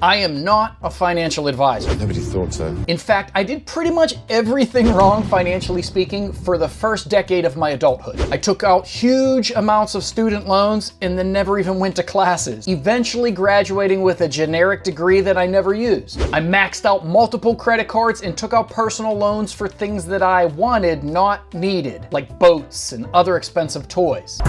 I am not a financial advisor. Nobody thought so. In fact, I did pretty much everything wrong financially speaking for the first decade of my adulthood. I took out huge amounts of student loans and then never even went to classes, eventually graduating with a generic degree that I never used. I maxed out multiple credit cards and took out personal loans for things that I wanted, not needed, like boats and other expensive toys.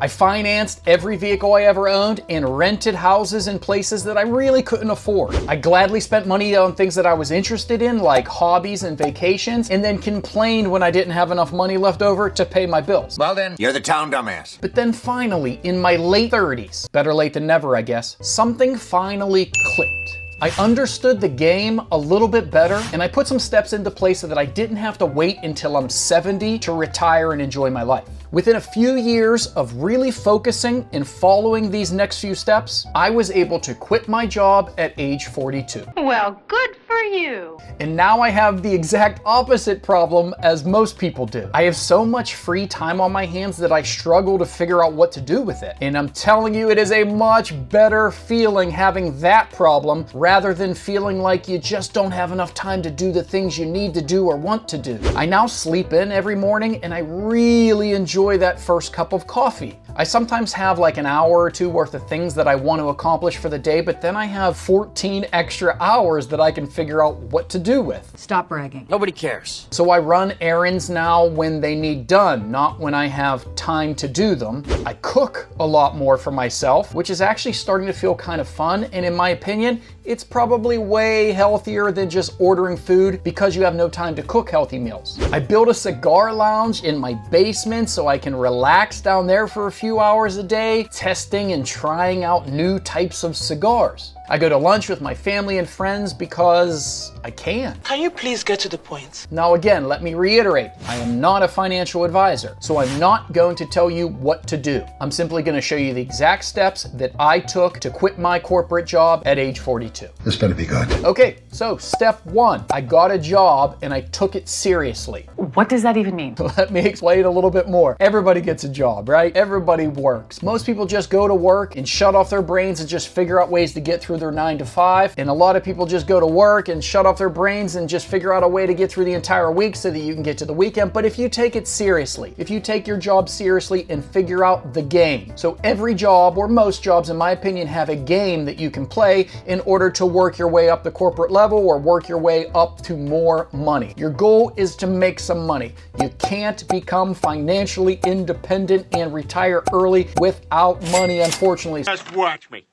I financed every vehicle I ever owned and rented houses in places that I really couldn't afford. I gladly spent money on things that I was interested in, like hobbies and vacations, and then complained when I didn't have enough money left over to pay my bills. Well then, you're the town dumbass. But then finally, in my late 30s, better late than never, I guess, something finally clicked. I understood the game a little bit better, and I put some steps into place so that I didn't have to wait until I'm 70 to retire and enjoy my life. Within a few years of really focusing and following these next few steps, I was able to quit my job at age 42. Well, good for you. And now I have the exact opposite problem as most people do. I have so much free time on my hands that I struggle to figure out what to do with it. And I'm telling you, it is a much better feeling having that problem rather than feeling like you just don't have enough time to do the things you need to do or want to do. I now sleep in every morning and I really enjoy that first cup of coffee. I sometimes have like an hour or two worth of things that I want to accomplish for the day, but then I have 14 extra hours that I can figure out what to do with. Stop bragging. Nobody cares. So I run errands now when they need done, not when I have time to do them. I cook a lot more for myself, which is actually starting to feel kind of fun, and in my opinion, it's probably way healthier than just ordering food because you have no time to cook healthy meals. I built a cigar lounge in my basement so I can relax down there for a few hours a day, testing and trying out new types of cigars. I go to lunch with my family and friends because I can. Can you please get to the point? Now again, let me reiterate, I am not a financial advisor, so I'm not going to tell you what to do. I'm simply going to show you the exact steps that I took to quit my corporate job at age 42. This better be good. Okay, so step one, I got a job and I took it seriously. What does that even mean? Let me explain a little bit more. Everybody gets a job, right? Everybody works. Most people just go to work and shut off their brains and just figure out ways to get through their 9 to 5. And a lot of people just go to work and shut off their brains and just figure out a way to get through the entire week so that you can get to the weekend. But if you take it seriously, if you take your job seriously and figure out the game. So every job, or most jobs in my opinion, have a game that you can play in order to work your way up the corporate level or work your way up to more money. Your goal is to make some money. You can't become financially independent and retire early without money, unfortunately. Just watch me.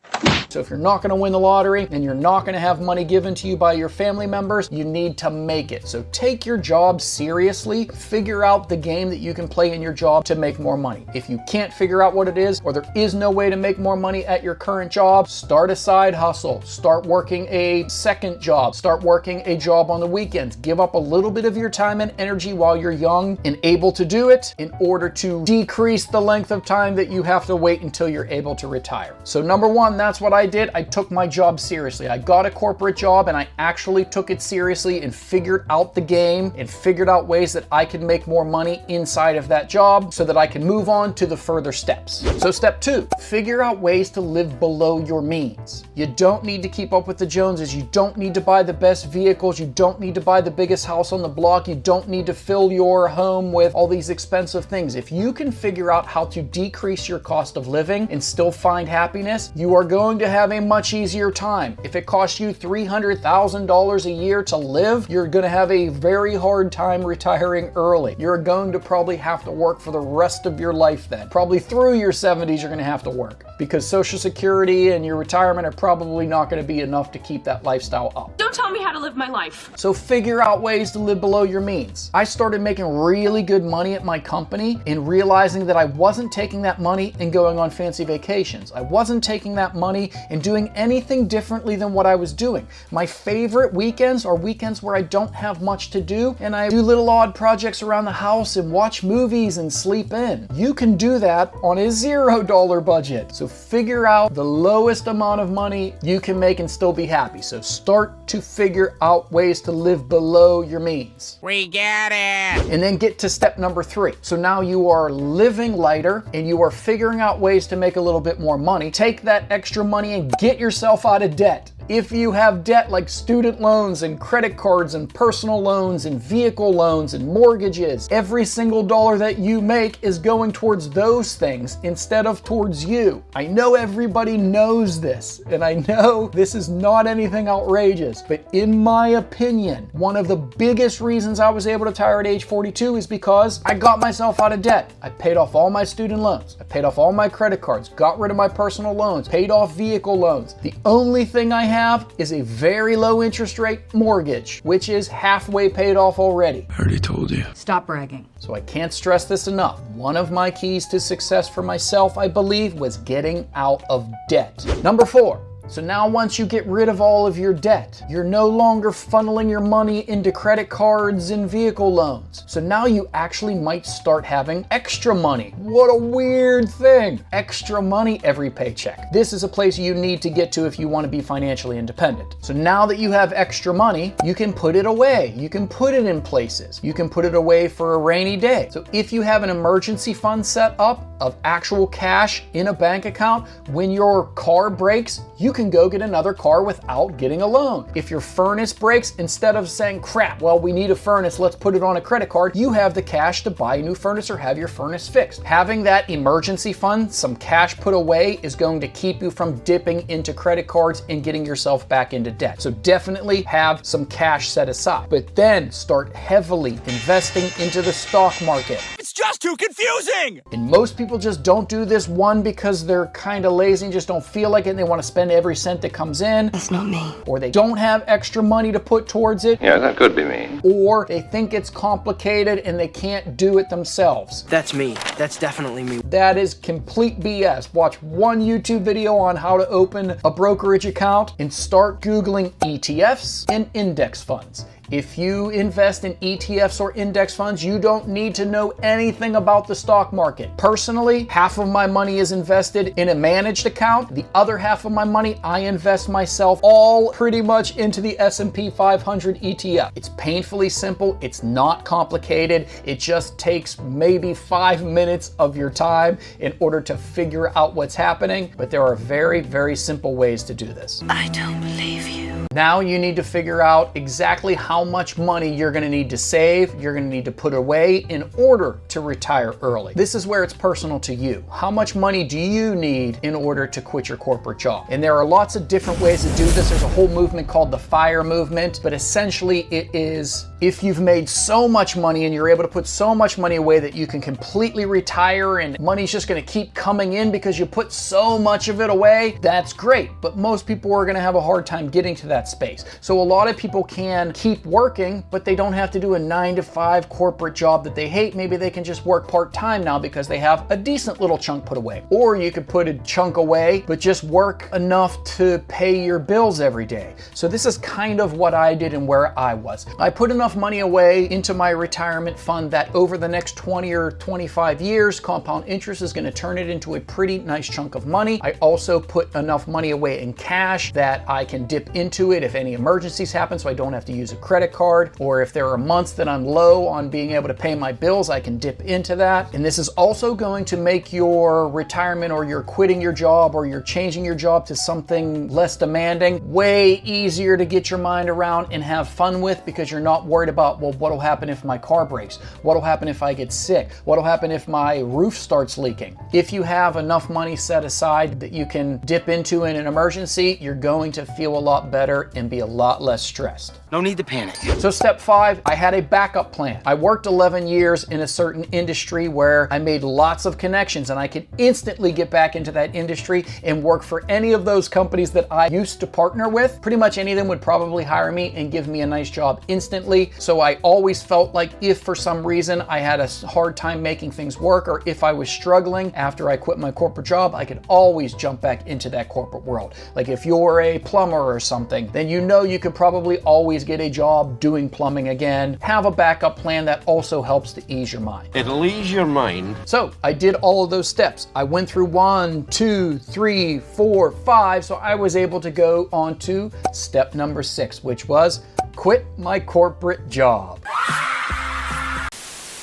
So if you're not going to win the lottery and you're not going to have money given to you by your family members, you need to make it. So take your job seriously, figure out the game that you can play in your job to make more money. If you can't figure out what it is, or there is no way to make more money at your current job, start a side hustle, start working a second job, start working a job on the weekends. Give up a little bit of your time and energy while you're young and able to do it in order to decrease the length of time that you have to wait until you're able to retire. So number one, that's what I did. I took my job seriously. I got a corporate job and I actually took it seriously and figured out the game and figured out ways that I could make more money inside of that job so that I can move on to the further steps. So step two, figure out ways to live below your means. You don't need to keep up with the Joneses. You don't need to buy the best vehicles. You don't need to buy the biggest house on the block. You don't need to fill your home with all these expensive things. If you can figure out how to decrease your cost of living and still find happiness, you are going to have a much easier time. If it costs you $300,000 a year to live, you're going to have a very hard time retiring early. You're going to probably have to work for the rest of your life then. Probably through your 70s, you're going to have to work because Social Security and your retirement are probably not going to be enough to keep that lifestyle up. Don't tell me how to live my life. So figure out ways to live below your means. I started making really good money at my company and realizing that I wasn't taking that money and going on fancy vacations. I wasn't taking that money and doing anything differently than what I was doing. My favorite weekends are weekends where I don't have much to do and I do little odd projects around the house and watch movies and sleep in. You can do that on a $0 budget. So figure out the lowest amount of money you can make and still be happy. So start to figure out ways to live below your means. We get it. And then get to step number 3. So now you are living lighter and you are figuring out ways to make a little bit more money. Take that extra extra money and get yourself out of debt. If you have debt like student loans and credit cards and personal loans and vehicle loans and mortgages, every single dollar that you make is going towards those things instead of towards you. I know everybody knows this, and I know this is not anything outrageous, but in my opinion, one of the biggest reasons I was able to retire at age 42 is because I got myself out of debt. I paid off all my student loans. I paid off all my credit cards, got rid of my personal loans, paid off vehicle loans. The only thing I have is a very low interest rate mortgage, which is halfway paid off already. I already told you. Stop bragging. So I can't stress this enough. One of my keys to success for myself, I believe, was getting out of debt. Number 4. So now once you get rid of all of your debt, you're no longer funneling your money into credit cards and vehicle loans. So now you actually might start having extra money. What a weird thing. Extra money every paycheck. This is a place you need to get to if you want to be financially independent. So now that you have extra money, you can put it away. You can put it in places. You can put it away for a rainy day. So if you have an emergency fund set up of actual cash in a bank account, when your car breaks, you can go get another car without getting a loan. If your furnace breaks, instead of saying, crap, well, we need a furnace, let's put it on a credit card, you have the cash to buy a new furnace or have your furnace fixed. Having that emergency fund, some cash put away, is going to keep you from dipping into credit cards and getting yourself back into debt. So definitely have some cash set aside, but then start heavily investing into the stock market. It's just too confusing! And most people just don't do this, one, because they're kind of lazy and just don't feel like it and they want to spend every cent that comes in. That's not me. Or they don't have extra money to put towards it. Yeah, that could be me. Or they think it's complicated and they can't do it themselves. That's me. That's definitely me. That is complete BS. Watch one YouTube video on how to open a brokerage account and start Googling ETFs and index funds. If you invest in ETFs or index funds, you don't need to know anything about the stock market. Personally, half of my money is invested in a managed account. The other half of my money, I invest myself all pretty much into the S&P 500 ETF. It's painfully simple. It's not complicated. It just takes maybe 5 minutes of your time in order to figure out what's happening. But there are very, very simple ways to do this. I don't believe you. Now you need to figure out exactly how much money you're going to need to save, you're going to need to put away in order to retire early. This is where it's personal to you. How much money do you need in order to quit your corporate job? And there are lots of different ways to do this. There's a whole movement called the F.I.R.E movement, but essentially it is if you've made so much money and you're able to put so much money away that you can completely retire and money's just going to keep coming in because you put so much of it away, that's great. But most people are going to have a hard time getting to that space. So a lot of people can keep working, but they don't have to do a 9-to-5 corporate job that they hate. Maybe they can just work part-time now because they have a decent little chunk put away. Or you could put a chunk away, but just work enough to pay your bills every day. So this is kind of what I did and where I was. I put enough money away into my retirement fund that over the next 20 or 25 years, compound interest is going to turn it into a pretty nice chunk of money. I also put enough money away in cash that I can dip into it if any emergencies happen, so I don't have to use a credit card, or if there are months that I'm low on being able to pay my bills, I can dip into that. And this is also going to make your retirement, or you're quitting your job, or you're changing your job to something less demanding, way easier to get your mind around and have fun with, because you're not worried about, well, what'll happen if my car breaks? What'll happen if I get sick? What'll happen if my roof starts leaking? If you have enough money set aside that you can dip into in an emergency, you're going to feel a lot better and be a lot less stressed. No need to panic. So step 5, I had a backup plan. I worked 11 years in a certain industry where I made lots of connections, and I could instantly get back into that industry and work for any of those companies that I used to partner with. Pretty much any of them would probably hire me and give me a nice job instantly. So I always felt like if for some reason I had a hard time making things work, or if I was struggling after I quit my corporate job, I could always jump back into that corporate world. Like if you're a plumber or something, then you know you could probably always get a job doing plumbing again. Have a backup plan that also helps to ease your mind. It'll ease your mind. So I did all of those steps. I went through 1, 2, 3, 4, 5. So I was able to go on to step number 6, which was quit my corporate job.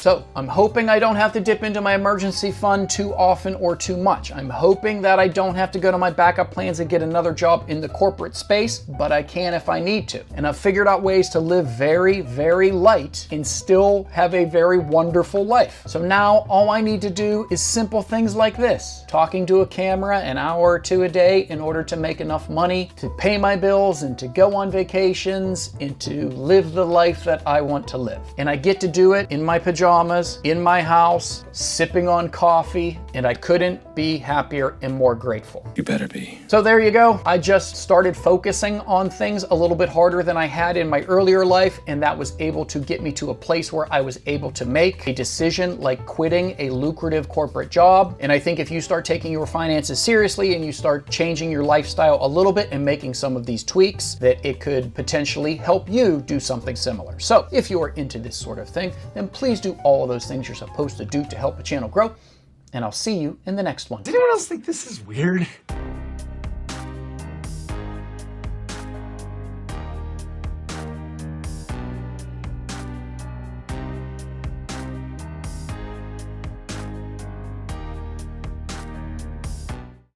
So I'm hoping I don't have to dip into my emergency fund too often or too much. I'm hoping that I don't have to go to my backup plans and get another job in the corporate space, but I can if I need to. And I've figured out ways to live very, very light and still have a very wonderful life. So now all I need to do is simple things like this: talking to a camera an hour or two a day in order to make enough money to pay my bills and to go on vacations and to live the life that I want to live. And I get to do it in my pajamas, in my house, sipping on coffee, and I couldn't be happier and more grateful. You better be. So there you go. I just started focusing on things a little bit harder than I had in my earlier life, and that was able to get me to a place where I was able to make a decision like quitting a lucrative corporate job. And I think if you start taking your finances seriously and you start changing your lifestyle a little bit and making some of these tweaks, that it could potentially help you do something similar. So if you are into this sort of thing, then please do all of those things you're supposed to do to help the channel grow. And I'll see you in the next one. Does anyone else think this is weird?